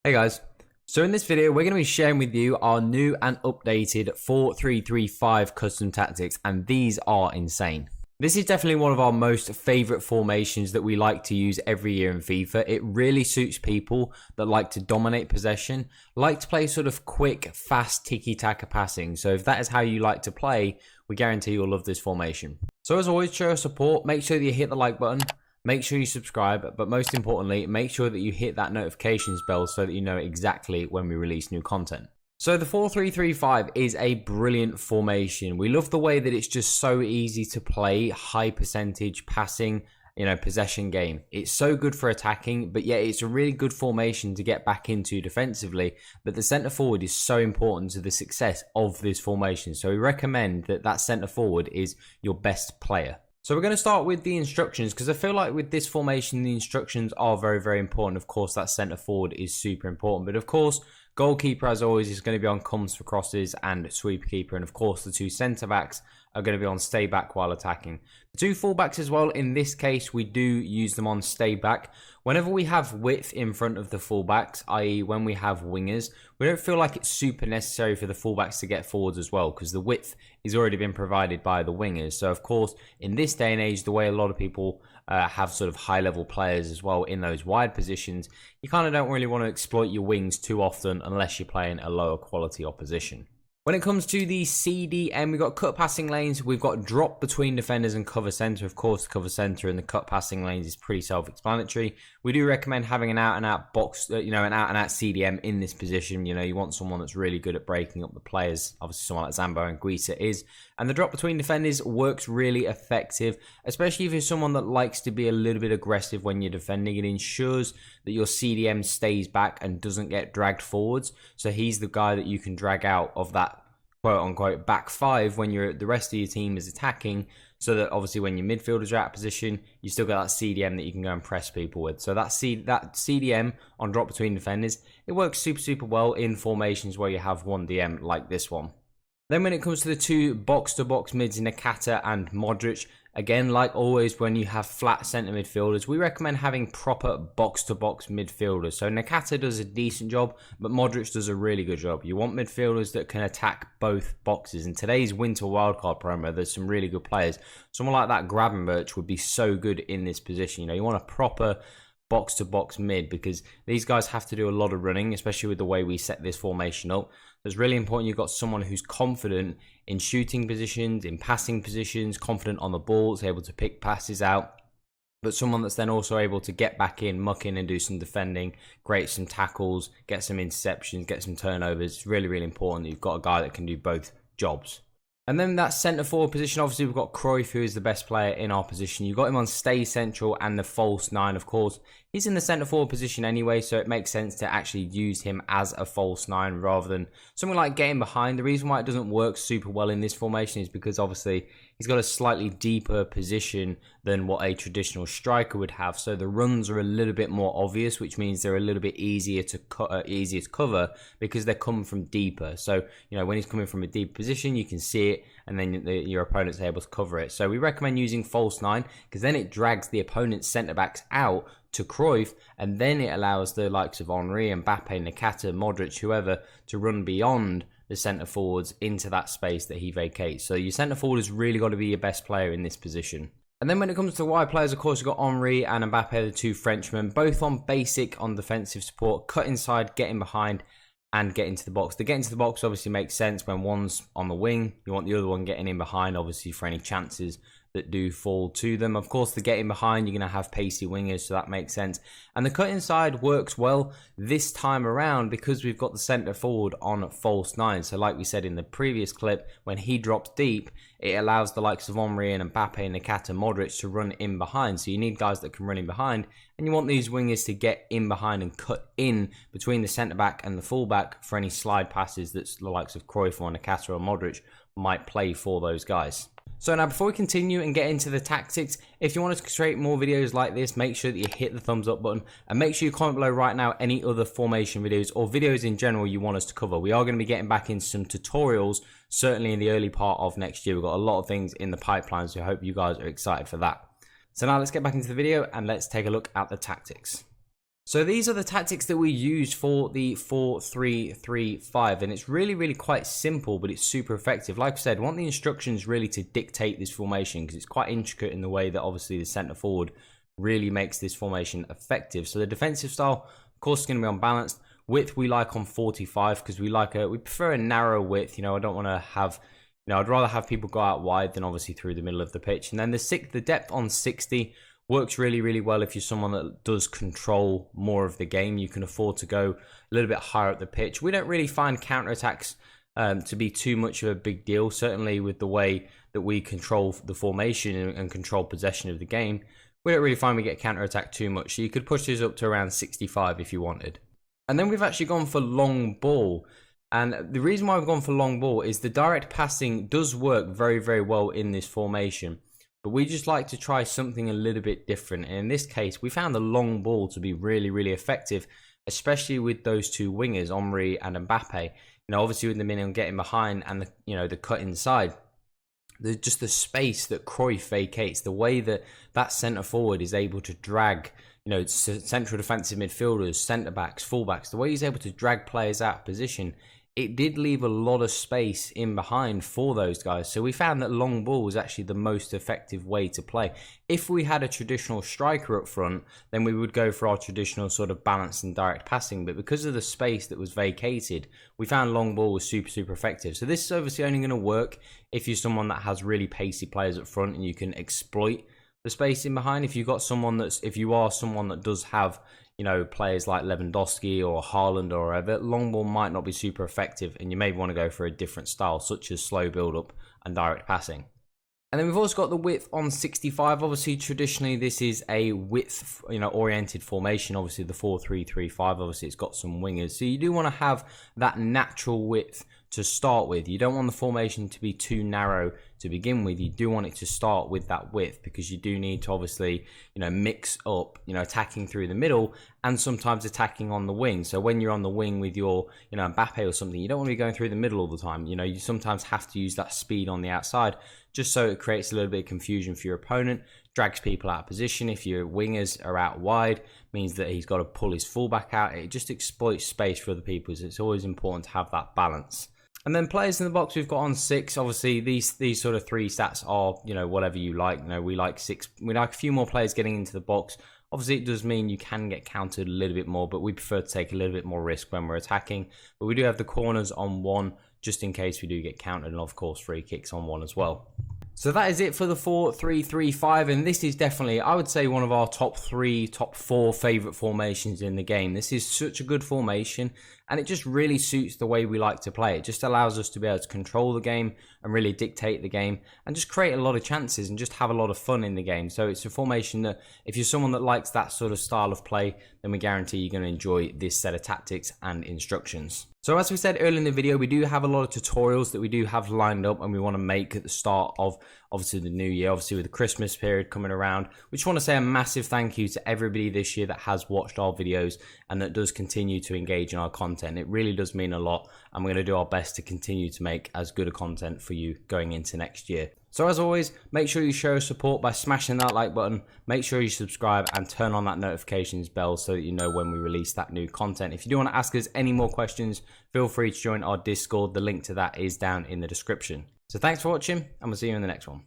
Hey guys, so in this video we're going to be sharing with you our new and updated 4-3-3-5 custom tactics, and these are insane. This is definitely one of our most favourite formations that we like to use every year in FIFA. It really suits people that like to dominate possession, like to play sort of quick, fast tiki-taka passing. So if that is how you like to play, we guarantee you'll love this formation. So as always, show your support, make sure that you hit the like button. Make sure you subscribe, but most importantly, make sure that you hit that notifications bell so that you know exactly when we release new content. So the 4-3-3-5 is a brilliant formation. We love the way that it's just so easy to play, high percentage passing, possession game. It's so good for attacking, but yet it's a really good formation to get back into defensively. But the centre forward is so important to the success of this formation. So we recommend that centre forward is your best player. So we're going to start with the instructions, because I feel like with this formation, the instructions are very, very important. Of course, that centre forward is super important. But of course, goalkeeper, as always, is going to be on comes for crosses and sweeper keeper. And of course, the two centre backs are going to be on stay back while attacking. The two fullbacks as well, in this case, we do use them on stay back. Whenever we have width in front of the fullbacks, i.e. when we have wingers, we don't feel like it's super necessary for the fullbacks to get forwards as well, because the width is already been provided by the wingers. So of course, in this day and age, the way a lot of people have sort of high level players as well in those wide positions, you kind of don't really want to exploit your wings too often unless you're playing a lower quality opposition. When it comes to the CDM, we've got cut passing lanes, we've got drop between defenders and cover centre. Of course, the cover centre and the cut passing lanes is pretty self-explanatory. We do recommend having an out-and-out box, an out-and-out CDM in this position. You want someone that's really good at breaking up the players. Obviously, someone like Zambo and Guisa is. And the drop between defenders works really effective, especially if you're someone that likes to be a little bit aggressive when you're defending. It ensures that your CDM stays back and doesn't get dragged forwards. So he's the guy that you can drag out of that quote-unquote back five when the rest of your team is attacking, so that obviously when your midfielders are out of position, you still got that CDM that you can go and press people with. So that CDM on drop between defenders, it works super well in formations where you have one DM like this one. Then when it comes to the two box-to-box mids, Nakata and Modric, again, like always, when you have flat centre midfielders, we recommend having proper box-to-box midfielders. So Nakata does a decent job, but Modric does a really good job. You want midfielders that can attack both boxes. In today's winter wildcard promo, there's some really good players. Someone like that Gravenberch would be so good in this position. You want a proper box-to-box mid, because these guys have to do a lot of running, especially with the way we set this formation up. It's really important you've got someone who's confident in shooting positions, in passing positions, confident on the ball, is able to pick passes out, but someone that's then also able to get back in, muck in and do some defending, create some tackles, get some interceptions, get some turnovers. It's really, really important that you've got a guy that can do both jobs. And then that centre forward position, obviously we've got Cruyff, who is the best player in our position. You've got him on stay central and the false nine, of course. He's in the centre forward position anyway, so it makes sense to actually use him as a false nine rather than something like getting behind. The reason why it doesn't work super well in this formation is because obviously he's got a slightly deeper position than what a traditional striker would have. So the runs are a little bit more obvious, which means they're a little bit easier to cover because they're coming from deeper. So, when he's coming from a deep position, you can see it, and then your opponent's able to cover it. So we recommend using false nine, because then it drags the opponent's centre backs out to Cruyff, and then it allows the likes of Henry, Mbappe, Nakata, Modric, whoever, to run beyond the centre forwards into that space that he vacates. So your centre forward has really got to be your best player in this position. And then when it comes to wide players, of course, you've got Henry and Mbappe, the two Frenchmen, both on basic on defensive support, cut inside, getting behind, and get into the box. The get into the box obviously makes sense when one's on the wing. You want the other one getting in behind, obviously, for any chances that do fall to them. Of course, the getting behind, you're going to have pacey wingers, so that makes sense. And the cut inside works well this time around because we've got the centre forward on false nine. So like we said in the previous clip, when he drops deep, it allows the likes of Henry and Mbappe, Nakata, Modric to run in behind. So you need guys that can run in behind, and you want these wingers to get in behind and cut in between the centre back and the full back for any slide passes that the likes of Cruyff or Nakata or Modric might play for those guys. So now, before we continue and get into the tactics, if you want us to create more videos like this, make sure that you hit the thumbs up button, and make sure you comment below right now any other formation videos or videos in general you want us to cover. We are going to be getting back into some tutorials, certainly in the early part of next year. We've got a lot of things in the pipeline, so I hope you guys are excited for that. So now let's get back into the video and let's take a look at the tactics. So these are the tactics that we use for the 4-3-3-5, and it's really quite simple, but it's super effective. Like I said, I want the instructions really to dictate this formation because it's quite intricate in the way that obviously the centre forward really makes this formation effective. So the defensive style, of course, is going to be unbalanced. Width we like on 45 because we prefer a narrow width. You know, I don't want to have, you know, I'd rather have people go out wide than obviously through the middle of the pitch. And then the depth on 60 works really well if you're someone that does control more of the game. You can afford to go a little bit higher up the pitch. We don't really find counterattacks to be too much of a big deal, certainly with the way that we control the formation and control possession of the game. We don't really find we get counterattack too much, so you could push this up to around 65 if you wanted. And then we've actually gone for long ball. And the reason why we've gone for long ball is the direct passing does work very well in this formation. But we just like to try something a little bit different. And in this case, we found the long ball to be really effective, especially with those two wingers, Omri and Mbappe. You know, obviously with the minimum getting behind and the cut inside, just the space that Cruyff vacates, the way that centre forward is able to drag, you know, central defensive midfielders, centre backs, full backs, the way he's able to drag players out of position. It did leave a lot of space in behind for those guys. So we found that long ball was actually the most effective way to play. If we had a traditional striker up front, then we would go for our traditional sort of balance and direct passing. But because of the space that was vacated, we found long ball was super effective. So this is obviously only going to work if you're someone that has really pacey players up front and you can exploit the space in behind. If you are someone that does have, you know, players like Lewandowski or Haaland or whatever, long ball might not be super effective, and you may want to go for a different style, such as slow build up and direct passing. And then we've also got the width on 65. Obviously, traditionally, this is a width, you know, oriented formation. Obviously, the 4-3-3-5, obviously, it's got some wingers. So you do want to have that natural width to start with. You don't want the formation to be too narrow to begin with. You do want it to start with that width because you do need to obviously, you know, mix up, you know, attacking through the middle and sometimes attacking on the wing. So when you're on the wing with your, you know, Mbappe or something, you don't want to be going through the middle all the time. You know, you sometimes have to use that speed on the outside just so it creates a little bit of confusion for your opponent, drags people out of position. If your wingers are out wide, means that he's got to pull his fullback out. It just exploits space for other people. So it's always important to have that balance. And then players in the box we've got on 6. Obviously, these sort of 3 stats are, you know, whatever you like. You know, we like 6. We like a few more players getting into the box. Obviously, it does mean you can get countered a little bit more, but we prefer to take a little bit more risk when we're attacking. But we do have the corners on 1, just in case we do get countered, and of course, free kicks on 1 as well. So that is it for the 4-3-3-5, and this is definitely, I would say, one of our top 4 favourite formations in the game. This is such a good formation, and it just really suits the way we like to play. It just allows us to be able to control the game and really dictate the game and just create a lot of chances and just have a lot of fun in the game. So it's a formation that if you're someone that likes that sort of style of play, then we guarantee you're going to enjoy this set of tactics and instructions. So as we said earlier in the video, we do have a lot of tutorials that we do have lined up and we want to make at the start of obviously the new year, obviously with the Christmas period coming around. We just want to say a massive thank you to everybody this year that has watched our videos and that does continue to engage in our content. It really does mean a lot, and we're going to do our best to continue to make as good a content for you going into next year. So as always, make sure you show support by smashing that like button, make sure you subscribe and turn on that notifications bell so that you know when we release that new content. If you do want to ask us any more questions, feel free to join our Discord. The link to that is down in the description. So thanks for watching, and we'll see you in the next one.